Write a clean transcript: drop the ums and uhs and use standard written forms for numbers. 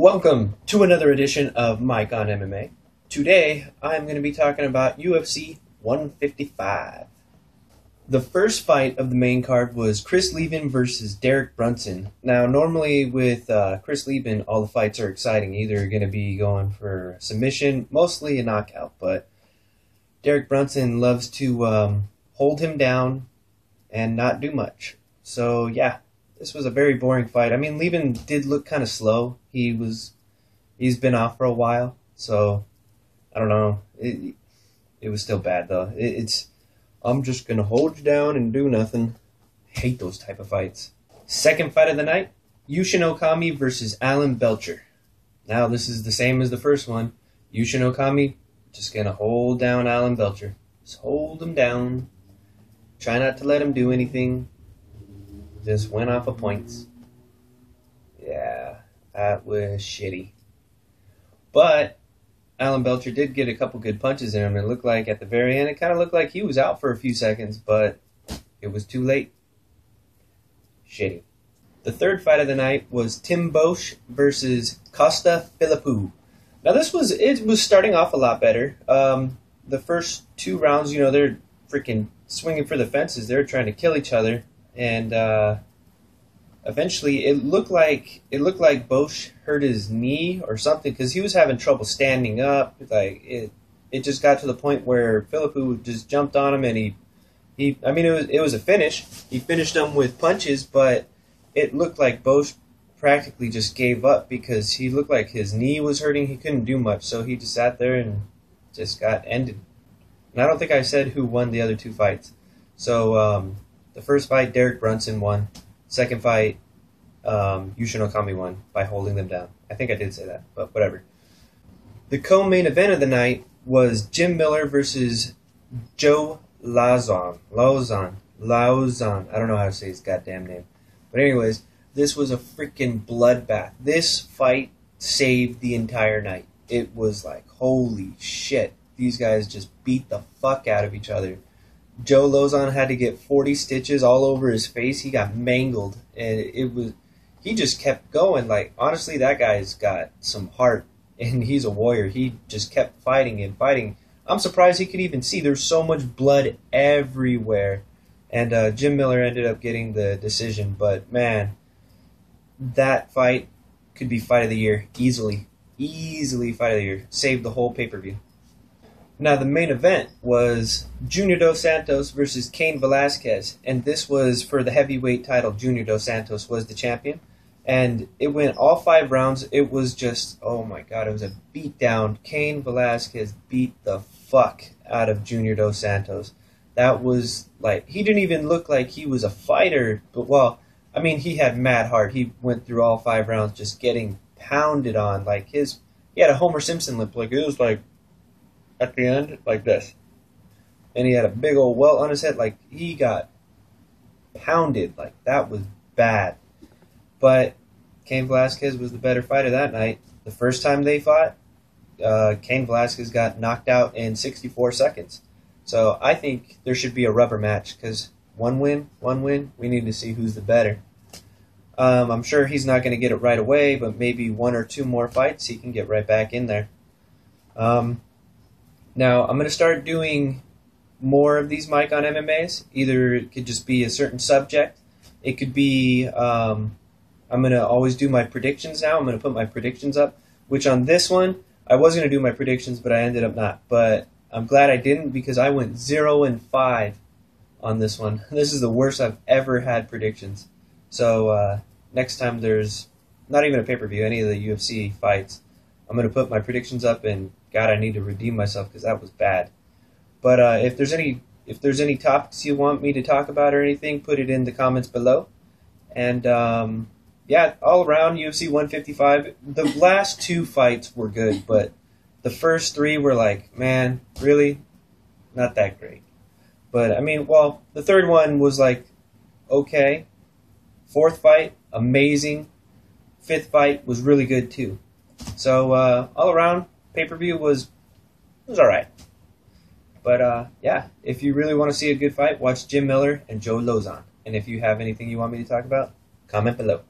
Welcome to another edition of Mike On MMA. Today, I'm going to be talking about UFC 155. The first fight of the main card was Chris Leben versus Derek Brunson. Now, normally with Chris Leben, all the fights are exciting. Either going to be going for a submission, mostly a knockout, but Derek Brunson loves to hold him down and not do much. So, yeah. This was a very boring fight. I mean, Leben did look kind of slow. He's been off for a while, so I don't know. It was still bad though. I'm just gonna hold you down and do nothing. Hate those type of fights. Second fight of the night: Yushin Okami versus Alan Belcher. Now this is the same as the first one. Yushin Okami just gonna hold down Alan Belcher. Just hold him down. Try not to let him do anything. Just went off of points. Yeah, that was shitty. But Alan Belcher did get a couple good punches in him. It looked like at the very end, it kind of looked like he was out for a few seconds, but it was too late. Shitty. The third fight of the night was Tim Boesch versus Costa Philippou. Now it was starting off a lot better. The first two rounds, they're freaking swinging for the fences. They're trying to kill each other. And eventually, it looked like Boesch hurt his knee or something because he was having trouble standing up. Like it just got to the point where Philippou just jumped on him, and it was a finish. He finished him with punches, but it looked like Boesch practically just gave up because he looked like his knee was hurting. He couldn't do much, so he just sat there and just got ended. And I don't think I said who won the other two fights. So. The first fight, Derek Brunson won. Second fight, Yushin Okami won by holding them down. I think I did say that, but whatever. The co-main event of the night was Jim Miller versus Joe Lauzon. Lauzon. I don't know how to say his goddamn name. But anyways, this was a freaking bloodbath. This fight saved the entire night. It was like, holy shit. These guys just beat the fuck out of each other. Joe Lauzon had to get 40 stitches all over his face. He got mangled, and he just kept going. Like, honestly, that guy's got some heart, and he's a warrior. He just kept fighting and fighting. I'm surprised he could even see. There's so much blood everywhere, and Jim Miller ended up getting the decision. But, man, that fight could be fight of the year easily. Easily fight of the year. Saved the whole pay-per-view. Now, the main event was Junior Dos Santos versus Cain Velasquez, and this was for the heavyweight title. Junior Dos Santos was the champion, and it went all 5 rounds. It was just, oh my God, it was a beatdown. Cain Velasquez beat the fuck out of Junior Dos Santos. That was like, he didn't even look like he was a fighter, but he had mad heart. He went through all 5 rounds just getting pounded on. Like he had a Homer Simpson lip. Like, it was like, at the end, like this. And he had a big old welt on his head. Like, he got pounded. Like, that was bad. But Cain Velasquez was the better fighter that night. The first time they fought, Cain Velasquez got knocked out in 64 seconds. So I think there should be a rubber match, because one win, we need to see who's the better. I'm sure he's not going to get it right away, but maybe 1 or 2 more fights, he can get right back in there. Now, I'm going to start doing more of these Mike on MMAs. Either it could just be a certain subject. It could be, I'm going to always do my predictions now. I'm going to put my predictions up, which on this one, I was going to do my predictions, but I ended up not. But I'm glad I didn't, because I went 0-5 on this one. This is the worst I've ever had predictions. So next time there's not even a pay-per-view, any of the UFC fights, I'm going to put my predictions up, and God, I need to redeem myself because that was bad. But if there's any topics you want me to talk about or anything, put it in the comments below. And yeah, all around UFC 155, the last 2 fights were good, but the first 3 were like, man, really, not that great. But the third one was like, okay. 4th fight, amazing. 5th fight was really good too. So all around, pay-per-view was alright. But yeah, if you really want to see a good fight, watch Jim Miller and Joe Lauzon. And if you have anything you want me to talk about, comment below.